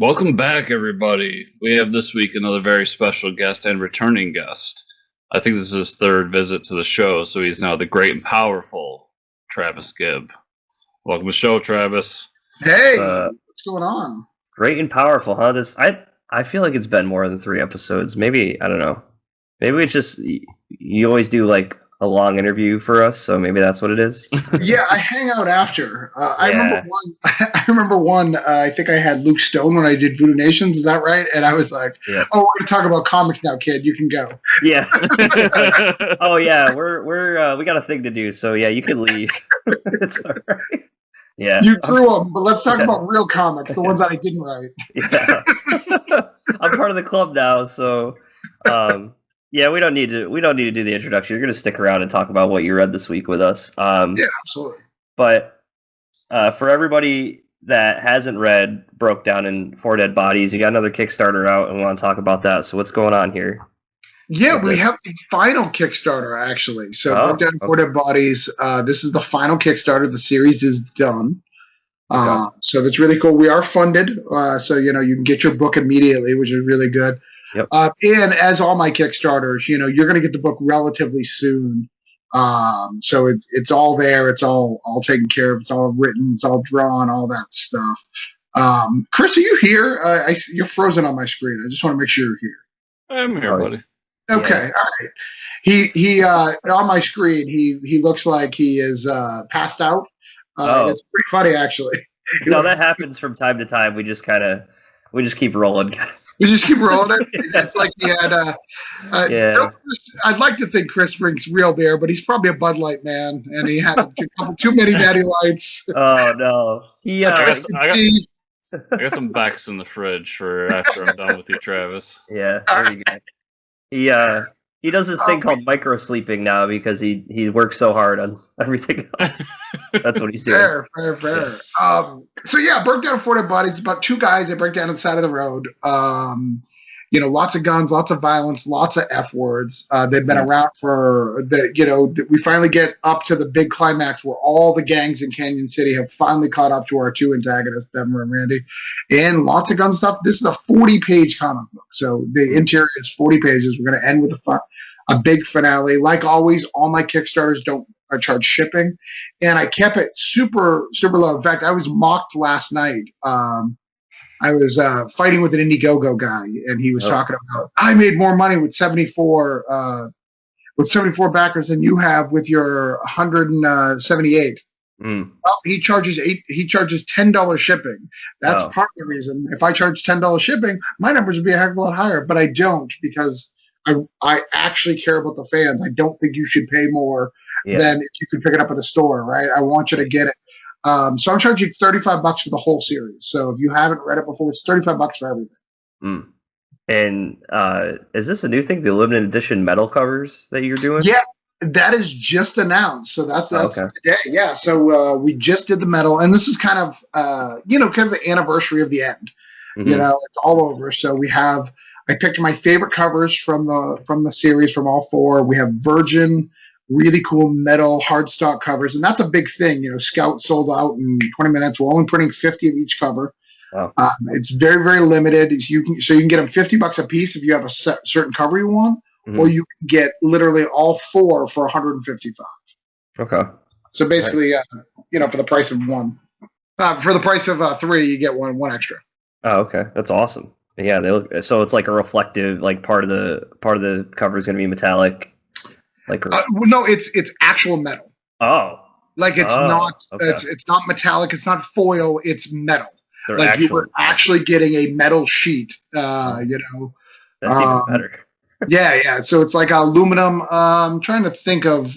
Welcome back, everybody. We have this week another very special guest and returning guest. I think this is his third visit to the show, so he's now the great and powerful Travis Gibb. Welcome to the show, Travis. Hey, what's going on? Great and powerful, huh? I feel like it's been more than 3 episodes. Maybe, I don't know. Maybe it's just you always do like a long interview for us, so maybe that's what it is. Yeah, I hang out after. I remember one. I remember one. I think I had Luke Stone when I did Voodoo Nations. Is that right? And I was like, "Oh, we're going to talk about comics now, kid. You can go." Yeah. Oh yeah, we got a thing to do. So yeah, you can leave. It's all right. Yeah. You threw them, but let's talk about real comics, the ones that I didn't write. Yeah. I'm part of the club now, so. Yeah, we don't need to do the introduction. You're going to stick around and talk about what you read this week with us. Yeah, absolutely. But for everybody that hasn't read Broke Down in Four Dead Bodies, you got another Kickstarter out, and we want to talk about that. So what's going on here? Yeah, we have the final Kickstarter, actually. So Broke Down in Four Dead Bodies, this is the final Kickstarter. The series is done. So that's really cool. We are funded, so you can get your book immediately, which is really good. Yep. And as all my Kickstarters, you're going to get the book relatively soon. So it's all there. It's all taken care of. It's all written. It's all drawn. All that stuff. Chris, are you here? You're frozen on my screen. I just want to make sure you're here. I'm here, buddy. Okay, yeah. All right. He on my screen. He looks like he is passed out. It's pretty funny, actually. No, that happens from time to time. We just keep rolling, guys. We just keep rolling it. It's like he had. I'd like to think Chris drinks real beer, but he's probably a Bud Light man, and he had a couple too many Natty Lights. Oh no! I got some Becks in the fridge for after I'm done with you, Travis. Yeah, there you go. He does this thing called micro sleeping now because he works so hard on everything else. That's what he's doing. Fair. Yeah. So yeah, Broke Down in Four Dead Bodies. About two guys that break down on the side of the road. Lots of guns, lots of violence, lots of F words. They've been around for we finally get up to the big climax where all the gangs in Canyon City have finally caught up to our two antagonists, Denver and Randy, and lots of gun stuff. This is a 40-page comic book, so the interior is 40 pages. We're going to end with a big finale. Like always, all my Kickstarters don't charge shipping, and I kept it super, super low. In fact, I was mocked last night. I was fighting with an Indiegogo guy, and he was talking about, I made more money with 74 backers than you have with your 178. Well, he charges $10 shipping. That's part of the reason. If I charge $10 shipping, my numbers would be a heck of a lot higher, but I don't because I actually care about the fans. I don't think you should pay more than if you could pick it up at a store, right? I want you to get it. So I'm charging $35 for the whole series. So if you haven't read it before, it's $35 for everything. And is this a new thing, the limited edition metal covers that you're doing? Yeah, that is just announced. So that's today. Yeah. So we just did the metal, and this is kind of the anniversary of the end. Mm-hmm. It's all over. So I picked my favorite covers from the series, from all four. We have Virgin, really cool metal hardstock covers, and that's a big thing. Scout sold out in 20 minutes. We're only printing 50 of each cover. Wow. It's very, very limited. You can get them $50 a piece if you have a certain cover you want, or you can get literally all four for $155. Okay. So basically, for the price of one, for the price of three, you get one extra. Oh, okay, that's awesome. Yeah, they look so. It's like a reflective, like part of the cover is going to be metallic. No, it's actual metal. Oh, like it's not. Okay. It's not metallic. It's not foil. It's metal. They're like you were actually getting a metal sheet. That's even better. Yeah. So it's like aluminum. I'm trying to think of.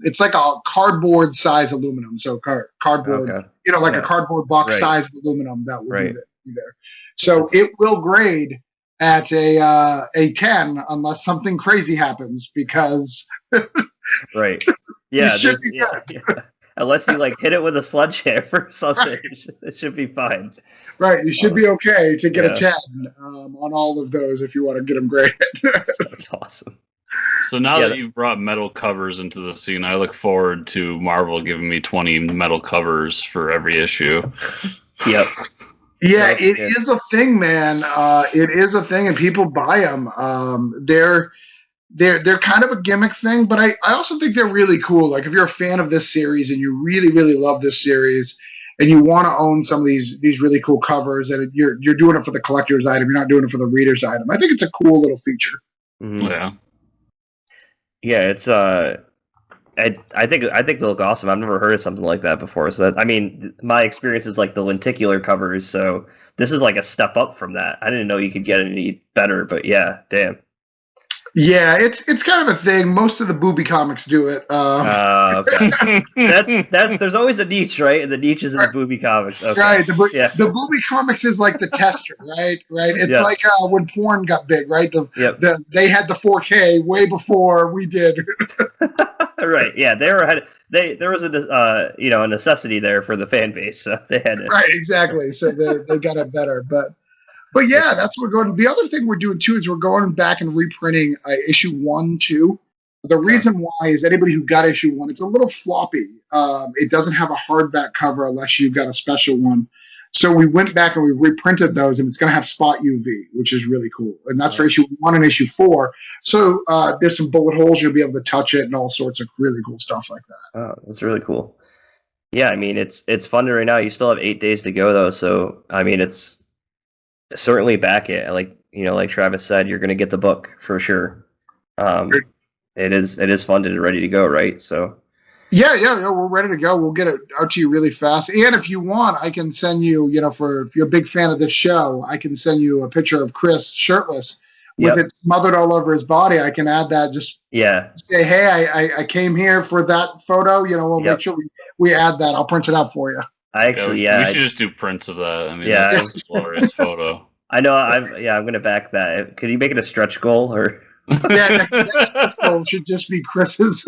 It's like a cardboard size aluminum. So cardboard. Okay. A cardboard box size of aluminum that would be there. So it will grade at a 10 unless something crazy happens because right. Yeah, unless you hit it with a sledgehammer or something, it should be fine. Right, you should be okay to get a 10 on all of those if you want to get them graded. That's awesome. So now that you've brought metal covers into the scene, I look forward to Marvel giving me 20 metal covers for every issue. Yep. Yeah, So, it yeah. is a thing, man. It is a thing, and people buy them. They're kind of a gimmick thing, but I also think they're really cool. Like if you're a fan of this series and you really really love this series, and you want to own some of these really cool covers, and you're doing it for the collector's item, you're not doing it for the reader's item. I think it's a cool little feature. Mhm. Yeah. Yeah, it's I think they look awesome. I've never heard of something like that before. So that, I mean, my experience is like the lenticular covers. So this is like a step up from that. I didn't know you could get any better, but yeah, damn. Yeah, it's kind of a thing. Most of the booby comics do it. Okay. That's there's always a niche, right? And the niche is in the booby comics. Okay. Right, Yeah. the booby comics is like the tester, right? It's Yeah. like when porn got big, right? Yep. They had the 4K way before we did. Right. Yeah. There was a a necessity there for the fan base, so they had to. Right, exactly. So they got it better, but yeah, that's what we're going. The other thing we're doing too is we're going back and reprinting issue 1, 2. The reason why is anybody who got issue 1, it's a little floppy. It doesn't have a hardback cover unless you've got a special one. So we went back and we reprinted those, and it's going to have spot UV, which is really cool. And that's for issue 1 and issue 4. So there's some bullet holes, you'll be able to touch it, and all sorts of really cool stuff like that. Oh, that's really cool. Yeah, I mean it's fun right now. You still have 8 days to go though, so I mean it's certainly back it. Like Travis said, you're gonna get the book for sure. It is funded and ready to go, right? So Yeah, we're ready to go. We'll get it out to you really fast. And if you want, I can send you, if you're a big fan of this show, I can send you a picture of Chris shirtless with it smothered all over his body. I can add that. Just say, hey, I came here for that photo. We'll make sure we add that. I'll print it out for you. We should just do prints of that. I mean, that's a glorious photo. I know. I'm going to back that. Could you make it a stretch goal or? Yeah, next stretch goal should just be Chris's.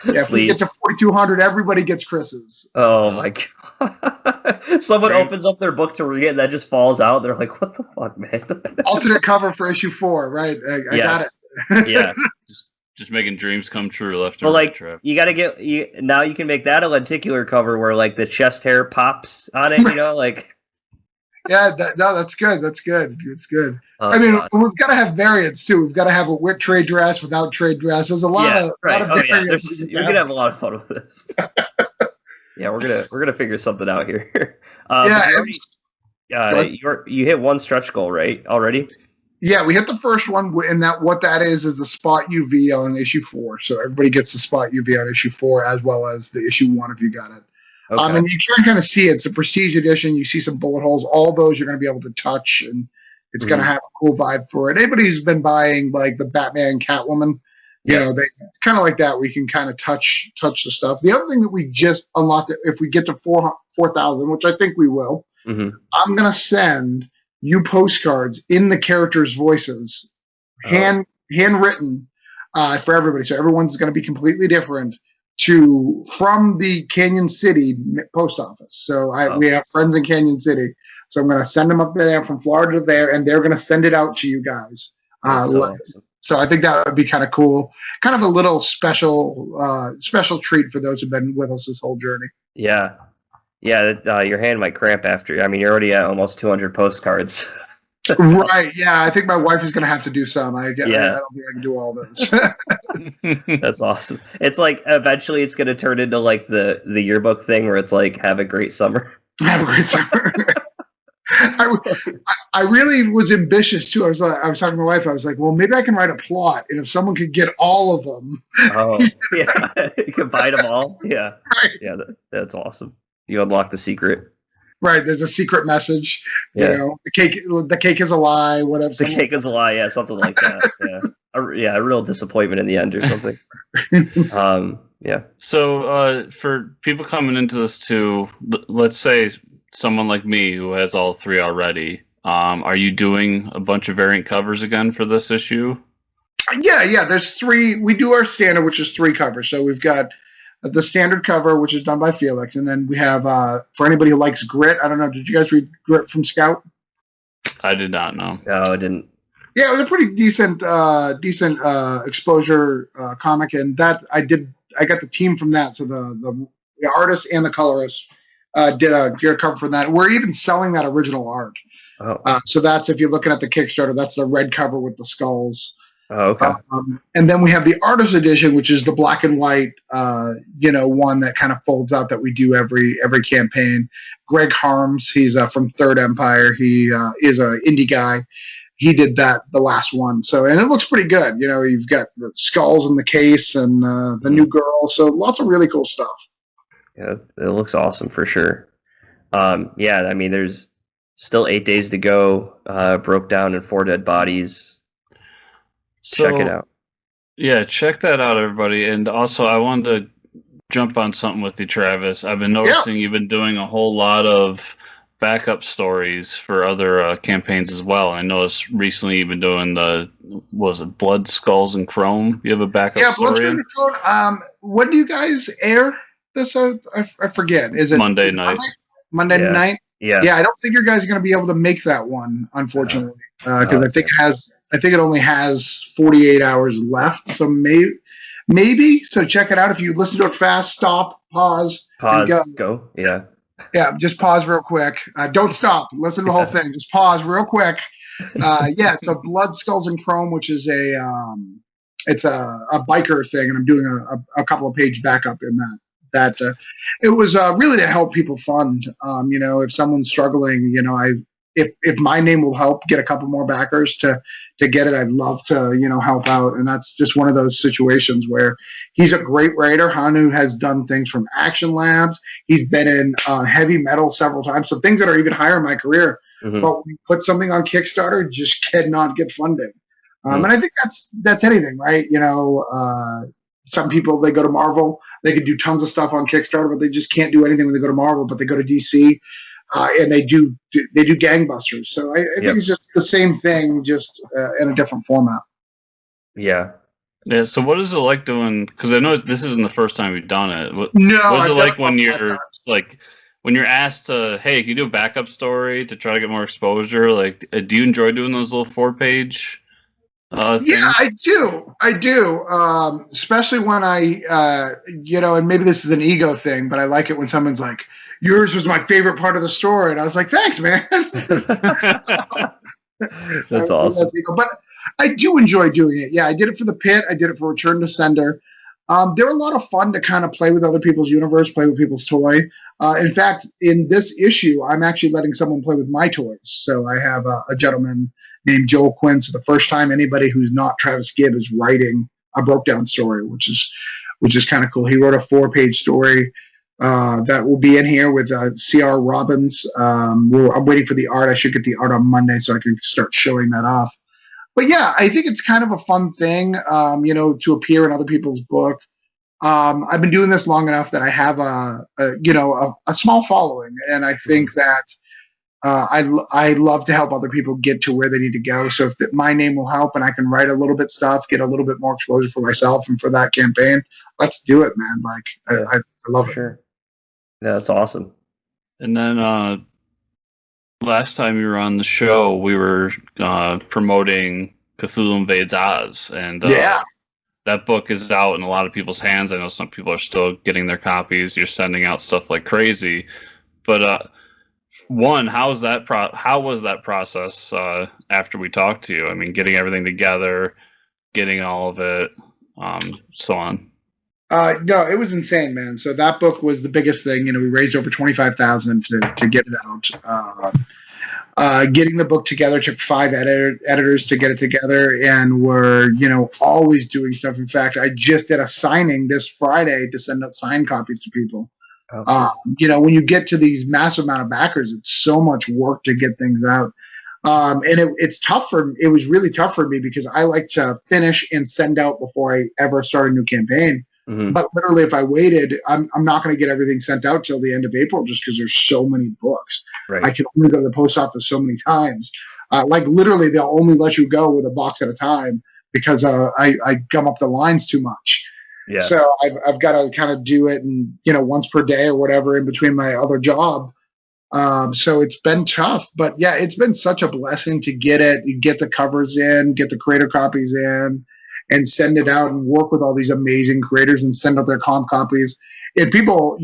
Yeah, if we get to 4,200, everybody gets Chris's. Oh my god! Someone opens up their book to read it, and that just falls out. They're like, "What the fuck, man?" Alternate cover for issue 4, right? I got it. Yeah. Just making dreams come true left and right. Like, you got to now you can make that a lenticular cover where like the chest hair pops on it. Like. Yeah, that's good. That's good. It's good. Oh, I mean, we've got to have variants too. We've got to have a with trade dress, without trade dress. There's a lot of variants. You're gonna have a lot of fun with this. Yeah, we're gonna figure something out here. You hit one stretch goal, right? Already? Yeah, we hit the first one, and what that is the spot UV on issue 4. So everybody gets the spot UV on issue 4 as well as the issue 1 if you got it. Okay. And you can kind of see it. It's a prestige edition. You see some bullet holes. All those you're going to be able to touch, and it's going to have a cool vibe for it. Anybody who's been buying like the Batman, Catwoman, it's kind of like that. We can kind of touch the stuff. The other thing that we just unlocked, if we get to 4,000, which I think we will, I'm going to send you postcards in the characters' voices, handwritten for everybody. So everyone's going to be completely different. From the Canyon City post office. So we have friends in Canyon City. So I'm going to send them up there from Florida to there, and they're going to send it out to you guys. So I think that would be kind of cool. Kind of a little special treat for those who've been with us this whole journey. Yeah. Yeah, your hand might cramp after. I mean, you're already at almost 200 postcards. Right. Yeah, I think my wife is going to have to do some. I don't think I can do all those. That's awesome. It's like eventually it's going to turn into like the yearbook thing where it's like have a great summer. Have a great summer. I really was ambitious too. I was talking to my wife. I was like, well, maybe I can write a plot, and if someone could get all of them, yeah, you can buy them all. Yeah, right. Yeah, that's awesome. You unlock the secret. Right, there's a secret message. The cake is a lie. Whatever. The cake is a lie. Yeah, something like that. Yeah, a real disappointment in the end or something. Yeah. So for people coming into this too, let's say someone like me who has all 3 already, are you doing a bunch of variant covers again for this issue? Yeah. There's 3. We do our standard, which is 3 covers. So we've got the standard cover, which is done by Felix, and then we have for anybody who likes Grit. I don't know. Did you guys read Grit from Scout? I did not know. No, I didn't. Yeah, it was a pretty decent exposure comic, and that I got the team from that. So the artist and the colorist did a cover for that. We're even selling that original art. Oh. So that's, if you're looking at the Kickstarter, that's the red cover with the skulls. Oh, okay. And then we have the artist edition, which is the black and white, one that kind of folds out that we do every campaign. Greg Harms, he's from Third Empire. He is an indie guy. He did that, the last one. So, and it looks pretty good. You've got the skulls in the case and the new girl. So lots of really cool stuff. Yeah, it looks awesome for sure. Yeah, I mean, there's still 8 days to go. Broke down in 4 dead bodies. So, check it out. Yeah, check that out, everybody. And also, I wanted to jump on something with you, Travis. I've been noticing you've been doing a whole lot of backup stories for other campaigns as well. I noticed recently you've been doing Blood, Skulls, and Chrome? You have a backup story? Blood, Skulls, and Chrome. When do you guys air this? I forget. Is it Monday night? Monday night? Yeah. Yeah, I don't think your guys are going to be able to make that one, unfortunately, because I think it only has 48 hours left. So maybe. So check it out. If you listen to it fast, stop, pause, and go. Yeah. Yeah, just pause real quick. Don't stop. Listen to the whole thing. Just pause real quick. So Blood, Skulls, and Chrome, which is it's a biker thing, and I'm doing a couple of page backup in that. It was really to help people fund. If someone's struggling, if my name will help get a couple more backers to get it, I'd love to, help out. And that's just one of those situations where he's a great writer. Hanu has done things from Action Labs. He's been in heavy metal several times. So things that are even higher in my career. Mm-hmm. But when you put something on Kickstarter, just cannot get funding. And I think that's anything, right? Some people, they go to Marvel, they can do tons of stuff on Kickstarter, but they just can't do anything when they go to Marvel, but they go to DC. And they do gangbusters. So I think it's just the same thing, just in a different format. Yeah. Yeah. So what is it like doing? Because I know this isn't the first time you've done it. What is it like when you're asked to, hey, can you do a backup story to try to get more exposure? Like, do you enjoy doing those little 4-page? Things? Yeah, I do. Especially when and maybe this is an ego thing, but I like it when someone's like, yours was my favorite part of the story. And I was like, thanks, man. That's awesome. But I do enjoy doing it. Yeah, I did it for The Pit. I did it for Return to Sender. They're a lot of fun to kind of play with other people's universe, play with people's toy. In fact, in this issue, I'm actually letting someone play with my toys. So I have a gentleman named Joel Quinn. So the first time anybody who's not Travis Gibb is writing a broke down story, which is kind of cool. He wrote a 4-page story that will be in here with C.R. Robbins. I'm waiting for the art. I should get the art on Monday so I can start showing that off. But yeah, I think it's kind of a fun thing, to appear in other people's book. I've been doing this long enough that I have a small following, and I think that I love to help other people get to where they need to go. So if my name will help and I can write a little bit stuff, get a little bit more exposure for myself and for that campaign, let's do it, man. Like I love it. Sure. Yeah, that's awesome. And then last time you were on the show, we were promoting Cthulhu Invades Oz, and that book is out in a lot of people's hands. I know some people are still getting their copies. You're sending out stuff like crazy, but one, how was that process after we talked to you? I mean, getting everything together, getting all of it, so on. No, it was insane, man. So that book was the biggest thing. We raised over $25,000 to get it out. Getting the book together took 5 editors to get it together, and we're always doing stuff. In fact, I just did a signing this Friday to send out signed copies to people. Okay. When you get to these massive amount of backers, it's so much work to get things out. And it's tough it was really tough for me because I like to finish and send out before I ever start a new campaign. Mm-hmm. But literally, if I waited, I'm not going to get everything sent out till the end of April just because there's so many books. Right. I can only go to the post office so many times. Literally, they'll only let you go with a box at a time because I gum up the lines too much. Yeah. So I've got to kind of do it, once per day or whatever in between my other job. So it's been tough, but yeah, it's been such a blessing to get it. You get the covers in, get the creator copies in. and send it out and work with all these amazing creators and send out their comp copies. And people,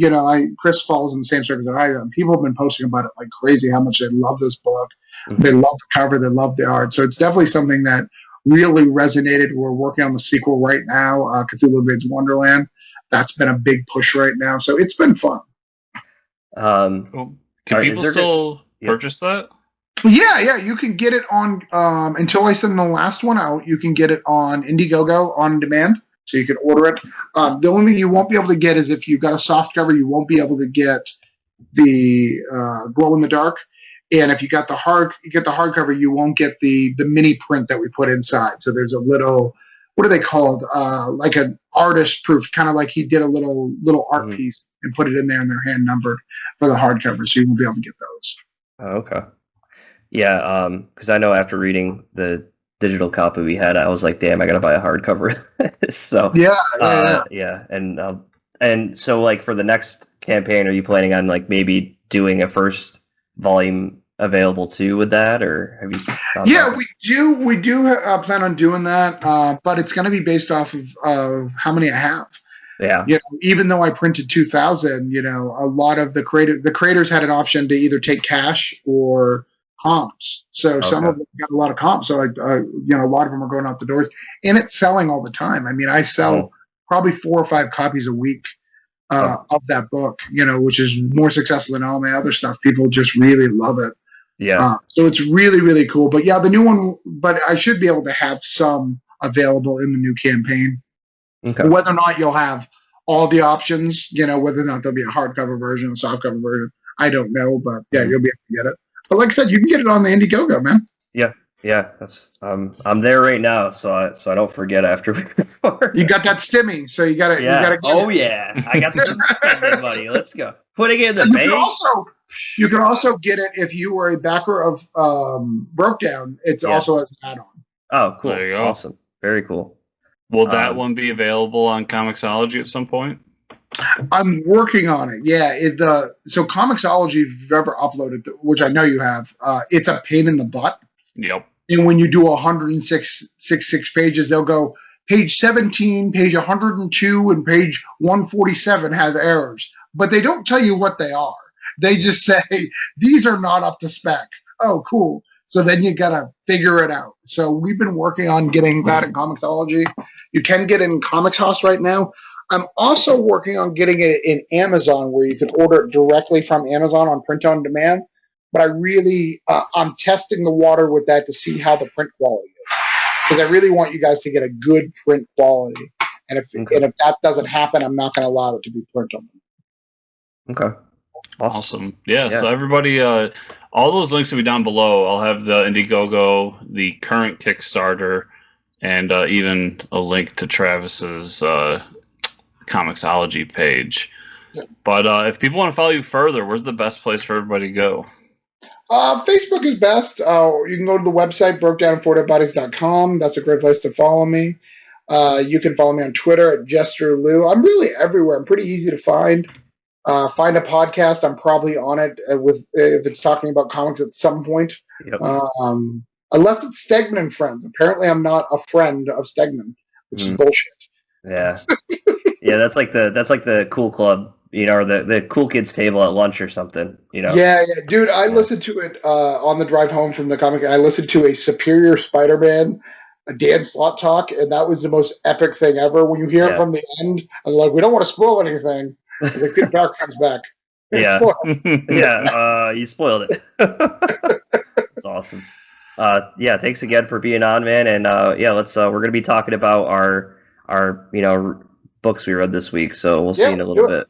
Chris falls in the same circles that I am. People have been posting about it like crazy, how much they love this book. Mm-hmm. They love the cover. They love the art. So it's definitely something that really resonated. We're working on the sequel right now, Cthulhu Invades Wonderland. That's been a big push right now. So it's been fun. Can people still purchase that? Yeah, you can get it on, until I send the last one out, you can get it on Indiegogo on demand. So you can order it. The only thing you won't be able to get is if you've got a soft cover, you won't be able to get the glow in the dark. And if you got the hardcover, you won't get the mini print that we put inside. So there's a little, what are they called? Like an artist proof, kind of like he did a little art piece and put it in there, and they're hand numbered for the hardcover, so you won't be able to get those. Oh, okay. Yeah, because I know after reading the digital copy we had, I was like, damn, I gotta buy a hardcover. So yeah, and so like for the next campaign, are you planning on like maybe doing a first volume available too with that, or have you? Yeah, we do plan on doing that, but it's going to be based off of how many I have. Yeah. Even though I printed 2,000, a lot of the creators had an option to either take cash or comps. So some of them got a lot of comps. So a lot of them are going out the doors, and it's selling all the time. I mean, I sell probably 4 or 5 copies a week of that book, which is more successful than all my other stuff. People just really love it. Yeah. So it's really, really cool. But yeah, the new one, but I should be able to have some available in the new campaign. Okay. Whether or not you'll have all the options, whether or not there'll be a hardcover version, a softcover version, I don't know. But yeah, you'll be able to get it. But like I said, you can get it on the Indiegogo, man. Yeah. That's I'm there right now, so I don't forget after we record. You got that stimmy, so you gotta. Yeah. You gotta get it. Yeah, I got some spending money. Let's go. Putting it in the bank. You can also get it if you were a backer of Broke Down. It's also as an add-on. Oh, cool! There you go. Awesome, very cool. Will that one be available on Comixology at some point? I'm working on it. Yeah, so Comixology, if you've ever uploaded, which I know you have, it's a pain in the butt. Yep. And when you do 106 pages, they'll go page 17, page 102, and page 147 have errors, but they don't tell you what they are. They just say these are not up to spec. Oh, cool. So then you got to figure it out. So we've been working on getting that in Comixology. You can get it in Comics House right now. I'm also working on getting it in Amazon, where you can order it directly from Amazon on print on demand. But I really, I'm testing the water with that to see how the print quality is. Because I really want you guys to get a good print quality. And if that doesn't happen, I'm not going to allow it to be print on demand. Okay. Awesome. Yeah, so everybody, all those links will be down below. I'll have the Indiegogo, the current Kickstarter, and even a link to Travis's Comixology page. Yeah. But if people want to follow you further, where's the best place for everybody to go? Facebook is best. You can go to the website, brokedown4deadbodies.com. That's a great place to follow me. You can follow me on Twitter at JesterLou. I'm really everywhere. I'm pretty easy to find. Find a podcast. I'm probably on it if it's talking about comics at some point. Yep. Unless it's Stegman and Friends. Apparently, I'm not a friend of Stegman, which is bullshit. Yeah, yeah. That's like the cool club, or the cool kids table at lunch or something. Yeah, dude. I listened to it on the drive home from the comic. I listened to a Superior Spider-Man, a Dan Slott talk, and that was the most epic thing ever. When you hear it from the end, I was like, we don't want to spoil anything. Like Peter Parker comes back. Yeah, yeah. You spoiled it. That's awesome. Yeah, thanks again for being on, man. And let's. We're gonna be talking about our books we read this week. So we'll see you in a little bit.